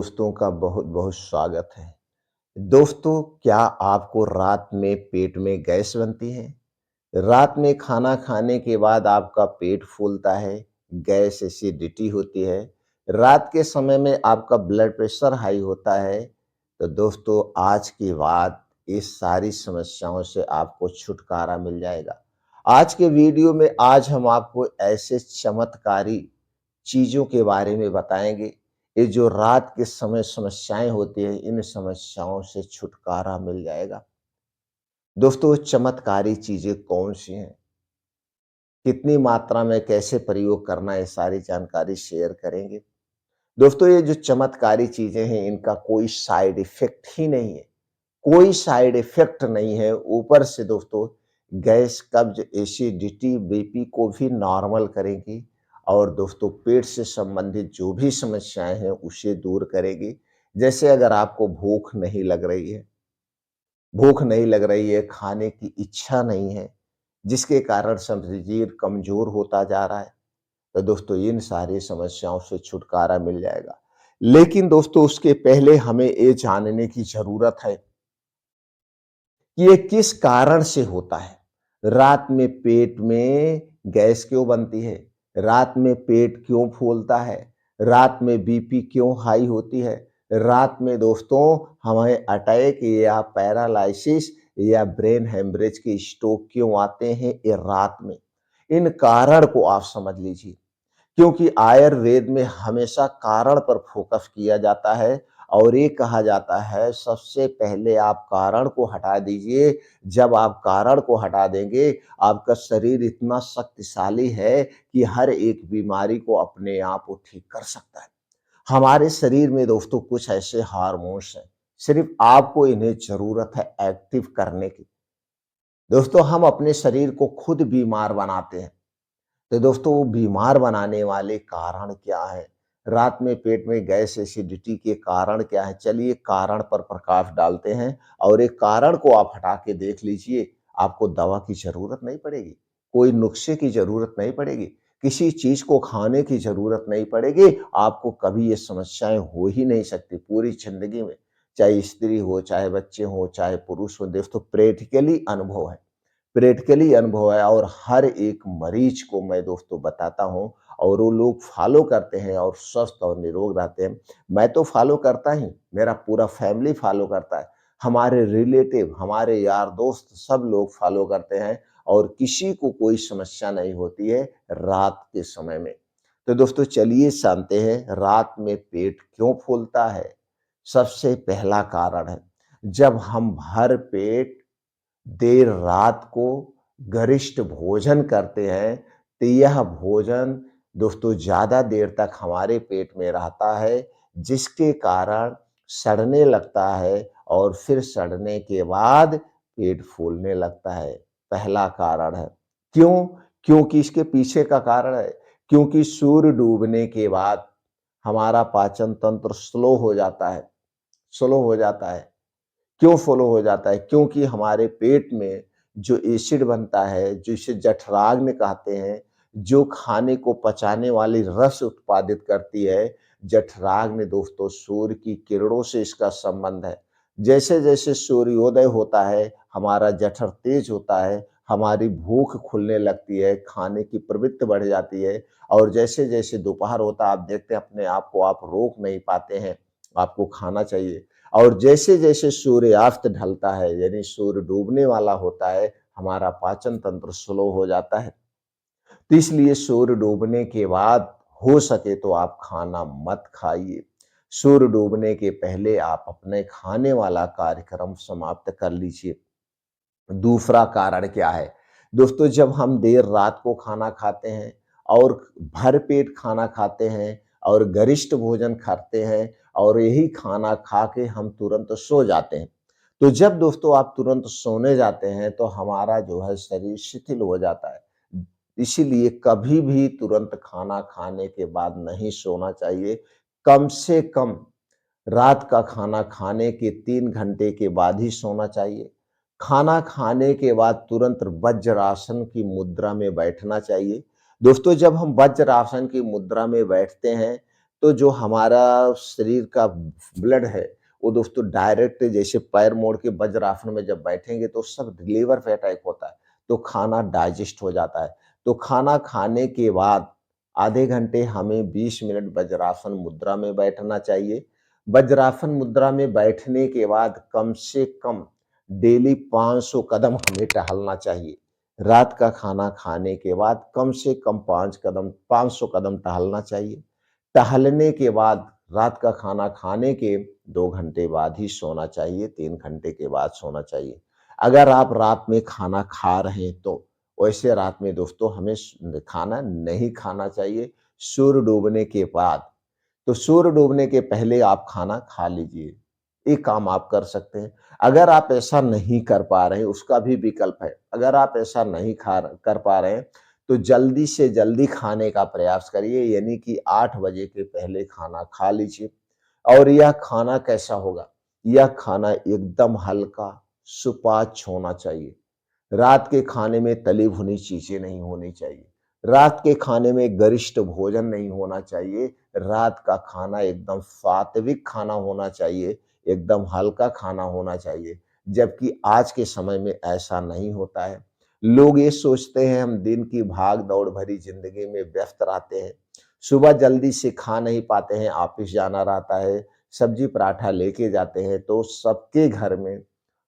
दोस्तों का बहुत बहुत स्वागत है। दोस्तों, क्या आपको रात में पेट में गैस बनती है? रात में खाना खाने के बाद आपका पेट फूलता है, गैस एसिडिटी होती है, रात के समय में आपका ब्लड प्रेशर हाई होता है, तो दोस्तों आज के बाद इस सारी समस्याओं से आपको छुटकारा मिल जाएगा। आज के वीडियो में आज हम आपको ऐसे चमत्कारी चीज़ों के बारे में बताएँगे, ये जो रात के समय समस्याएँ होती हैं, इन समस्याओं से छुटकारा मिल जाएगा। दोस्तों, चमत्कारी चीज़ें कौन-सी हैं? कितनी मात्रा में कैसे प्रयोग करना है, ये सारी जानकारी शेयर करेंगे। दोस्तों, ये जो चमत्कारी चीज़ें हैं, इनका कोई साइड इफ़ेक्ट ही नहीं है। कोई साइड इफ़ेक्ट नहीं है। ऊपर से दोस्तों गैस, कब्ज़, एसिडिटी, बीपी को भी नॉर्मल करेंगी और दोस्तों पेट से संबंधित जो भी समस्याएँ हैं, उसे दूर करेगी। जैसे अगर आपको भूख नहीं लग रही है, खाने की इच्छा नहीं है, जिसके कारण शरीर कमज़ोर होता जा रहा है, तो दोस्तों इन सारी समस्याओं से छुटकारा मिल जाएगा। लेकिन दोस्तों उसके पहले हमें ये जानने की ज़रूरत है कि ये किस कारण से होता है? रात में पेट में गैस क्यों बनती है? रात में पेट क्यों फूलता है? रात में बीपी क्यों हाई होती है? रात में दोस्तों हमें अटैक या पैरालिसिस या ब्रेन हेमरेज के स्ट्रोक क्यों आते हैं ये रात में? इन कारण को आप समझ लीजिए। क्योंकि आयुर्वेद में हमेशा कारण पर फोकस किया जाता है और ये कहा जाता है सबसे पहले आप कारण को हटा दीजिए। जब आप कारण को हटा देंगे, आपका शरीर इतना शक्तिशाली है कि हर एक बीमारी को अपने आप वो ठीक कर सकता है। हमारे शरीर में दोस्तों कुछ ऐसे हार्मोन्स हैं, सिर्फ आपको इन्हें ज़रूरत है एक्टिव करने की। दोस्तों हम अपने शरीर को खुद बीमार बनाते हैं। तो दोस्तों वो बीमार बनाने वाले कारण क्या है? रात में पेट में गैस एसिडिटी के कारण क्या है? चलिए कारण पर प्रकाश डालते हैं और एक कारण को आप हटा के देख लीजिए, आपको दवा की ज़रूरत नहीं पड़ेगी, कोई नुस्खे की ज़रूरत नहीं पड़ेगी, किसी चीज़ को खाने की ज़रूरत नहीं पड़ेगी, आपको कभी ये समस्याएँ हो ही नहीं सकती पूरी ज़िंदगी में। चाहे स्त्री हो, चाहे बच्चे हों, चाहे पुरुष हो, दोस्तों प्रैक्टिकली अनुभव है। प्रैक्टिकली अनुभव है और हर एक मरीज को मैं दोस्तों बताता हूँ और वो लोग फॉलो करते हैं और स्वस्थ और निरोग रहते हैं। मैं तो फॉलो करता ही, मेरा पूरा फैमिली फॉलो करता है। हमारे रिलेटिव, हमारे यार दोस्त सब लोग फॉलो करते हैं और किसी को कोई समस्या नहीं होती है रात के समय में। तो दोस्तों चलिए जानते हैं रात में पेट क्यों फूलता है? सबसे पहला कारण है, जब हम भर पेट देर रात को गरिष्ठ भोजन करते हैं, तो यह भोजन दोस्तों ज़्यादा देर तक हमारे पेट में रहता है, जिसके कारण सड़ने लगता है और फिर सड़ने के बाद पेट फूलने लगता है। पहला कारण है। क्यों? क्योंकि इसके पीछे का कारण है, क्योंकि सूर्य डूबने के बाद हमारा पाचन तंत्र स्लो हो जाता है। क्यों फ़ॉलो हो जाता है? क्योंकि हमारे पेट में जो एसिड बनता है, जिसे जठराग्नि कहते हैं, जो खाने को पचाने वाली रस उत्पादित करती है, जठराग्नि दोस्तों सूर्य की किरणों से इसका संबंध है। जैसे-जैसे सूर्योदय होता है, हमारा जठर तेज होता है, हमारी भूख खुलने लगती है, खाने की प्रवृत्ति बढ़ जाती है और जैसे-जैसे दोपहर होता है, आप देखते हैं अपने आप को आप रोक नहीं पाते हैं, आपको खाना चाहिए। और जैसे-जैसे सूर्यास्त ढलता है यानी सूर्य डूबने वाला होता है, हमारा पाचन तंत्र स्लो हो जाता है। तो इसलिए सूर्य डूबने के बाद हो सके तो आप खाना मत खाइए। सूर्य डूबने के पहले आप अपने खाने वाला कार्यक्रम समाप्त कर लीजिए। दूसरा कारण क्या है? दोस्तों जब हम देर रात को खाना खाते हैं और भरपेट खाना खाते हैं और गरिष्ठ भोजन करते हैं और यही खाना खा के हम तुरंत सो जाते हैं। तो जब दोस्तों आप तुरंत सोने जाते हैं तो हमारा जो है शरीर शिथिल हो जाता है। इसीलिए कभी भी तुरंत खाना खाने के बाद नहीं सोना चाहिए। कम से कम रात का खाना खाने के 3 घंटे के बाद ही सोना चाहिए। खाना खाने के बाद तुरंत वज्रासन की मुद्रा में बैठना चाहिए। दोस्तों जब हम वज्रासन की मुद्रा में बैठते हैं, तो जो हमारा शरीर का ब्लड है, वो दोस्तों डायरेक्ट जैसे पैर मोड़ के वज्रासन में जब बैठेंगे तो सब लीवर पे अटैक होता है, तो खाना डाइजेस्ट हो जाता है। तो खाना खाने के बाद आधे घंटे हमें 20 मिनट वज्रासन मुद्रा में बैठना चाहिए। वज्रासन मुद्रा में बैठने के बाद कम से कम डेली 500 कदम हमें टहलना चाहिए। रात का खाना खाने के बाद कम से कम 500 कदम टहलना चाहिए। टहलने के बाद रात का खाना खाने के 2 घंटे बाद ही सोना चाहिए, 3 घंटे के बाद सोना चाहिए। अगर आप रात में खाना खा रहे हैं तो वैसे रात में दोस्तों हमें खाना नहीं खाना चाहिए, सूर्य डूबने के बाद। तो सूर्य डूबने के पहले आप खाना खा लीजिए। ये काम आप कर सकते हैं। अगर आप ऐसा नहीं कर पा रहे हैं, उसका भी विकल्प है। अगर आप ऐसा नहीं खा कर पा रहे हैं, तो जल्दी से जल्दी खाने का प्रयास करिए, यानी कि 8 बजे के पहले खाना खा लीजिए। और यह खाना कैसा होगा? यह खाना एकदम हल्का, सुपाच्य होना चाहिए। रात के खाने में तली भुनी चीज़ें नहीं होनी चाहिए। रात के खाने में गरिष्ठ भोजन नहीं होना चाहिए। रात का खाना एकदम सात्विक खाना होना चाहिए, एकदम हल्का खाना होना चाहिए। जबकि आज के समय में ऐसा नहीं होता है। लोग ये सोचते हैं हम दिन की भाग-दौड़ भरी ज़िंदगी में व्यस्त रहते हैं। सुबह जल्दी से खा नहीं पाते हैं, ऑफ़िस जाना रहता है, सब्ज़ी पराठा लेके जाते हैं, तो सबके घर में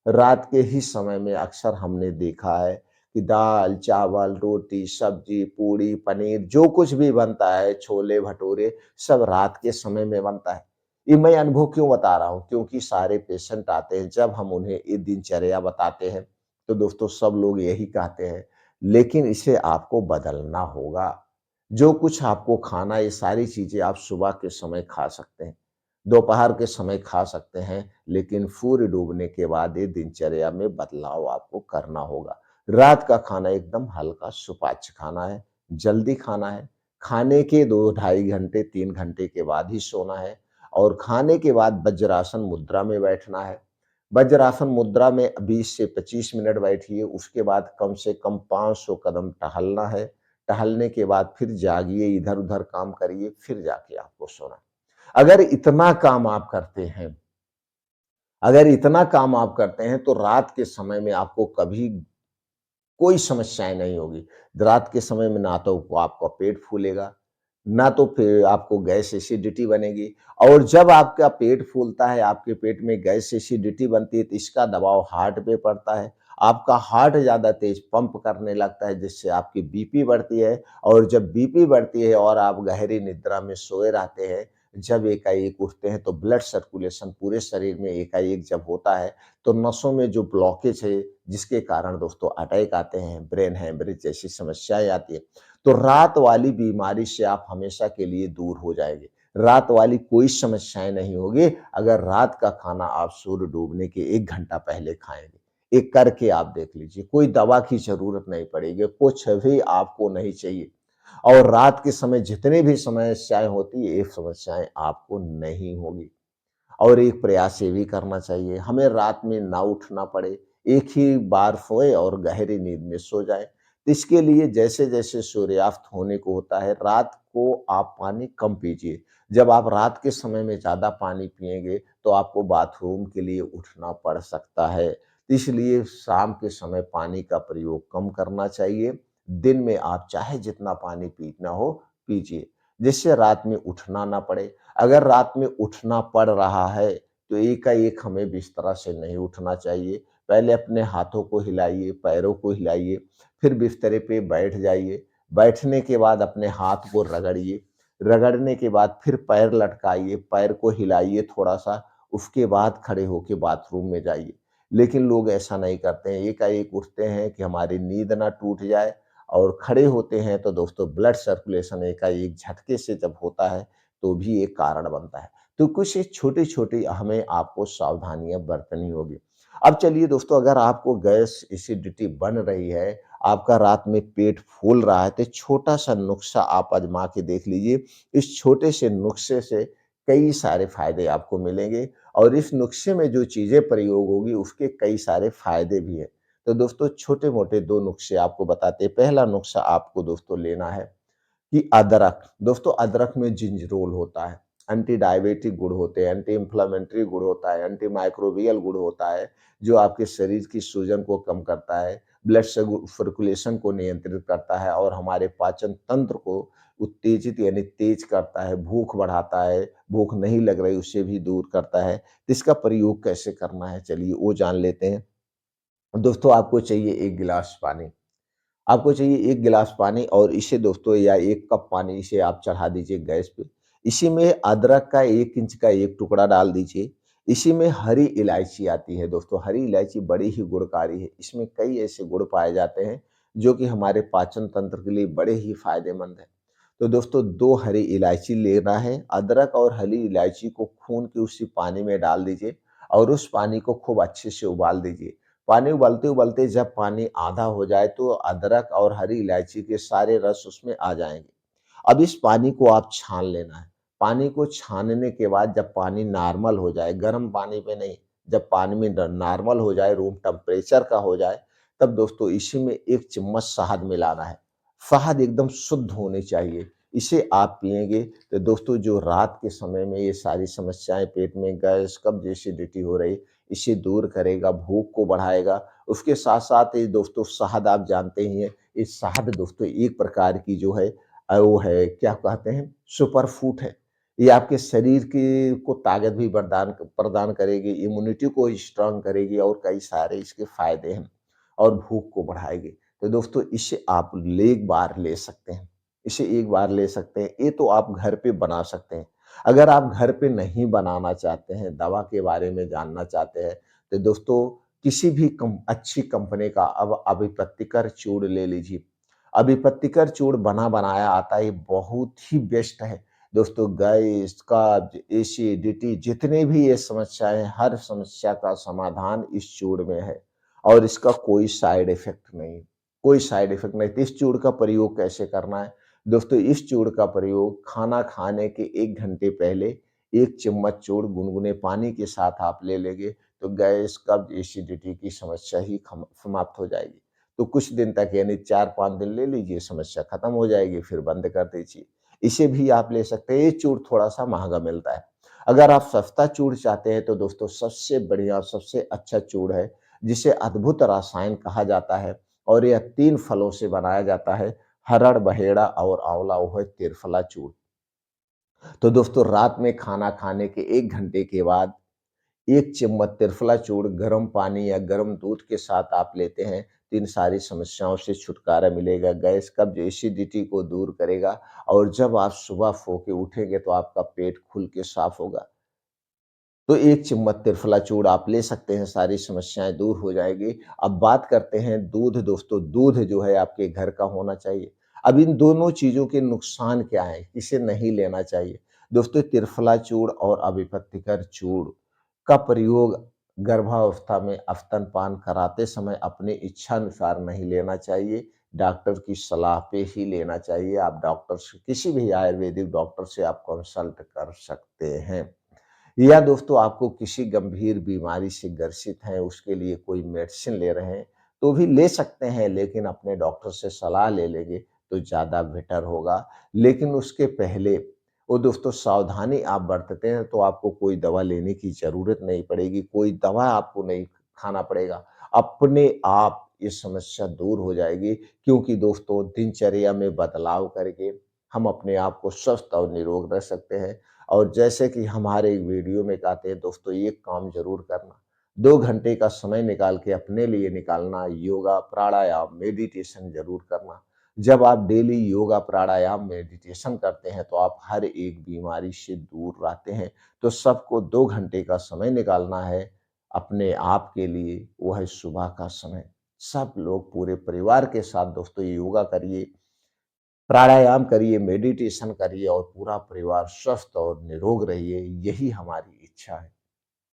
रात के ही समय में अक्सर हमने देखा है कि दाल, चावल, रोटी, सब्जी, पूड़ी, पनीर जो कुछ भी बनता है, छोले-भटूरे सब रात के समय में बनता है। ये मैं अनुभव क्यों बता रहा हूँ? क्योंकि सारे पेशेंट आते हैं, जब हम उन्हें ये दिनचर्या बताते हैं, तो दोस्तों सब लोग यही कहते हैं, लेकिन इसे आपको बदलना होगा। जो कुछ आपको खाना है, ये सारी चीज़ें आप सुबह के समय खा सकते हैं। दोपहर के समय खा सकते हैं, लेकिन सूर्य डूबने के बाद ये दिनचर्या में बदलाव आपको करना होगा। रात का खाना एकदम हल्का सुपाच्य खाना है, जल्दी खाना है, खाने के 2 ढाई घंटे, 3 घंटे के बाद ही सोना है और खाने के बाद वज्रासन मुद्रा में बैठना है। वज्रासन मुद्रा में 20 से 25 मिनट बैठिए, उसके बाद कम से कम 500 कदम टहलना है। टहलने के बाद फिर जागिए, इधर-उधर काम करिए, फिर जाके आपको सोना है। अगर इतना काम आप करते हैं अगर इतना काम आप करते हैं तो रात के समय में आपको कभी कोई समस्याएँ नहीं होगी। रात के समय में ना तो आपका पेट फूलेगा, ना तो फिर आपको गैस एसिडिटी बनेगी और जब आपका पेट फूलता है, आपके पेट में गैस एसिडिटी बनती है तो इसका दबाव हार्ट पे पड़ता है। आपका हार्ट ज़्यादा तेज़ पंप करने लगता है जिससे आपकी बीपी बढ़ती है और जब बीपी बढ़ती है और आप गहरी निद्रा में सोए रहते हैं, जब एकाएक उठते हैं तो ब्लड सर्कुलेशन पूरे शरीर में एकाएक जब होता है, तो नसों में जो ब्लॉकेज है जिसके कारण दोस्तों अटैक आते हैं, ब्रेन हेमरेज जैसी समस्याएँ आती हैं। तो रात वाली बीमारी से आप हमेशा के लिए दूर हो जाएँगे। रात वाली कोई समस्याएँ नहीं होगी अगर रात का खाना आप सूर्य डूबने के 1 घंटा पहले खाएँगे। ये करके आप देख लीजिए, कोई दवा की ज़रूरत नहीं पड़ेगी, कुछ भी आपको नहीं चाहिए और रात के समय जितनी भी समस्याएँ होती हैं, ये समस्याएँ आपको नहीं होगी। और एक प्रयास ये भी करना चाहिए, हमें रात में ना उठना पड़े, एक ही बार सोएँ और गहरी नींद में सो जाएँ। तो इसके लिए जैसे-जैसे सूर्यास्त होने को होता है, रात को आप पानी कम पीजिए। जब आप रात के समय में ज़्यादा पानी पिएँगे, तो आपको बाथरूम के लिए उठना पड़ सकता है। इसलिए शाम के समय पानी का प्रयोग कम करना चाहिए। दिन में आप चाहे जितना पानी पीना हो, पीजिए, जिससे रात में उठना ना पड़े। अगर रात में उठना पड़ रहा है, तो एकाएक हमें बिस्तरा से नहीं उठना चाहिए। पहले अपने हाथों को हिलाइए, पैरों को हिलाइए, फिर बिस्तरे पे बैठ जाइए। बैठने के बाद अपने हाथ को रगड़िए, रगड़ने के बाद फिर पैर लटकाइए, पैर को हिलाइए थोड़ा-सा, उसके बाद खड़े होके बाथरूम में जाइए। लेकिन लोग ऐसा नहीं करते हैं, एकाएक उठते हैं कि हमारी नींद ना टूट जाए और खड़े होते हैं तो दोस्तों ब्लड सर्कुलेशन एकाएक झटके से जब होता है, तो भी एक कारण बनता है। तो कुछ ये छोटी-छोटी हमें आपको सावधानियाँ बरतनी होगी। अब चलिए दोस्तों अगर आपको गैस एसिडिटी बन रही है, आपका रात में पेट फूल रहा है, तो छोटा-सा नुस्खा आप आज़मा के देख लीजिए। इस छोटे से नुस्खे से कई सारे फ़ायदे आपको मिलेंगे और इस नुस्खे में जो चीज़ें प्रयोग होगी उसके कई सारे फ़ायदे भी हैं। तो दोस्तों छोटे-मोटे 2 नुस्खे आपको बताते हैं। पहला नुस्खा आपको दोस्तों लेना है कि अदरक, दोस्तों अदरक में जिंजरोल होता है। एंटी डायबिटिक गुण होते हैं, एंटी इन्फ्लेमेटरी गुण होता है, एंटी माइक्रोबियल गुण होता है, जो आपके शरीर की सूजन को कम करता है, ब्लड सर्कुलेशन को नियंत्रित करता है और हमारे पाचन तंत्र को उत्तेजित यानी तेज करता है, भूख बढ़ाता है, भूख नहीं लग रही उसे भी दूर करता है। तो इसका प्रयोग कैसे करना है चलिए वो जान लेते हैं। दोस्तों आपको चाहिए 1 गिलास पानी। आपको चाहिए 1 गिलास पानी और इसे दोस्तों या 1 कप पानी इसे आप चढ़ा दीजिए गैस पे। इसी में अदरक का 1 इंच का 1 टुकड़ा डाल दीजिए। इसी में हरी इलायची आती है दोस्तों, हरी इलायची बड़ी ही गुणकारी है। इसमें कई ऐसे गुण पाए जाते हैं जो कि हमारे पाचन तंत्र के लिए बड़े ही फ़ायदेमंद हैं। तो दोस्तों 2 हरी इलायची लेना है, अदरक और हरी इलायची को खून के उसी पानी में डाल दीजिए और उस पानी को खूब अच्छे से उबाल दीजिए। पानी उबलते-उबलते जब पानी आधा हो जाए तो अदरक और हरी इलायची के सारे रस उसमें आ जाएँगे। अब इस पानी को आप छान लेना है। पानी को छानने के बाद जब पानी नॉर्मल हो जाए, गर्म पानी पे नहीं, जब पानी में नॉर्मल हो जाए, रूम टेम्परेचर का हो जाए, तब दोस्तों इसी में 1 चम्मच शहद मिलाना है। शहद एकदम शुद्ध होनी चाहिए। इसे आप पिएँगे तो दोस्तों जो रात के समय में ये सारी समस्याएँ पेट में गैस, कब्ज़, एसिडिटी हो रही, इसे दूर करेगा, भूख को बढ़ाएगा। उसके साथ-साथ ये दोस्तों शहद आप जानते ही हैं, ये शहद दोस्तों एक प्रकार की जो है वो है क्या कहते हैं सुपर फूड है। ये आपके शरीर की को ताकत भी प्रदान प्रदान करेगी, इम्यूनिटी को स्ट्रॉन्ग करेगी और कई सारे इसके फ़ायदे हैं और भूख को बढ़ाएगी। तो दोस्तों इसे आप एक बार ले सकते हैं, इसे एक बार ले सकते हैं। ये तो आप घर पे बना सकते हैं। अगर आप घर पे नहीं बनाना चाहते हैं, दवा के बारे में जानना चाहते हैं, तो दोस्तों किसी भी अच्छी कंपनी का अब अभिपत्तिकर चूर्ण ले लीजिए। अभिपत्तिकर चूर्ण बना बनाया आता है, ये बहुत ही बेस्ट है। दोस्तों गैस, कब्ज़, एसिडिटी जितने भी ये समस्याएँ हैं, हर समस्या का समाधान इस चूर्ण में है और इसका कोई साइड इफ़ेक्ट नहीं, कोई साइड इफ़ेक्ट नहीं। तो इस चूर्ण का प्रयोग कैसे करना है? दोस्तों इस चूर्ण का प्रयोग खाना खाने के 1 घंटे पहले 1 चम्मच चूर्ण गुनगुने पानी के साथ आप ले लेंगे, तो गैस, कब्ज़, एसिडिटी की समस्या ही खम समाप्त हो जाएगी। तो कुछ दिन तक यानी 4-5 दिन ले लीजिए, समस्या खत्म हो जाएगी, फिर बंद कर दीजिए। इसे भी आप ले सकते हैं, ये चूर्ण थोड़ा-सा महँगा मिलता है। अगर आप सस्ता चूर्ण चाहते हैं तो दोस्तों सबसे बढ़िया, सबसे अच्छा चूर्ण है, जिसे अद्भुत रसायन कहा जाता है और यह 3 फलों से बनाया जाता है, हरड़, बहेड़ा और आँवला, वो है त्रिफला चूर्ण। तो दोस्तों रात में खाना खाने के 1 घंटे के बाद 1 चम्मच त्रिफला चूर्ण गर्म पानी या गर्म दूध के साथ आप लेते हैं, तो इन सारी समस्याओं से छुटकारा मिलेगा। गैस, कब्ज़, एसिडिटी को दूर करेगा और जब आप सुबह सो के उठेंगे तो आपका पेट खुल के साफ होगा। तो 1 चम्मच त्रिफला चूर्ण आप ले सकते हैं, सारी समस्याएँ दूर हो जाएगी। अब बात करते हैं दूध दोस्तों, दूध जो है आपके घर का होना चाहिए। अब इन दोनों चीज़ों के नुकसान क्या हैं? किसे नहीं लेना चाहिए? दोस्तों त्रिफला चूर्ण और अभिपत्तिकर चूर्ण का प्रयोग गर्भावस्था में स्तनपान कराते समय अपनी इच्छानुसार नहीं लेना चाहिए, डॉक्टर की सलाह पे ही लेना चाहिए। आप डॉक्टर से किसी भी आयुर्वेदिक डॉक्टर से आप कंसल्ट कर सकते हैं। या दोस्तों आपको किसी गंभीर बीमारी से ग्रसित हैं, उसके लिए कोई मेडिसिन ले रहे हैं, तो भी ले सकते हैं, लेकिन अपने डॉक्टर से सलाह ले लेंगे तो ज़्यादा बेटर होगा। लेकिन उसके पहले वो दोस्तों सावधानी आप बरतते हैं तो आपको कोई दवा लेने की ज़रूरत नहीं पड़ेगी, कोई दवा आपको नहीं खाना पड़ेगा। अपने आप ये समस्या दूर हो जाएगी क्योंकि दोस्तों दिनचर्या में बदलाव करके हम अपने आप को स्वस्थ और निरोग रख सकते हैं। और जैसे कि हमारे वीडियो में कहते हैं दोस्तों एक काम ज़रूर करना, 2 घंटे का समय निकाल के अपने लिए निकालना, योगा, प्राणायाम, मेडिटेशन ज़रूर करना। जब आप डेली योगा, प्राणायाम, मेडिटेशन करते हैं तो आप हर एक बीमारी से दूर रहते हैं। तो सबको 2 घंटे का समय निकालना है अपने आप के लिए, वो है सुबह का समय। सब लोग पूरे परिवार के साथ दोस्तों योगा करिए, प्राणायाम करिए, मेडिटेशन करिए और पूरा परिवार स्वस्थ और निरोग रहिए, यही हमारी इच्छा है।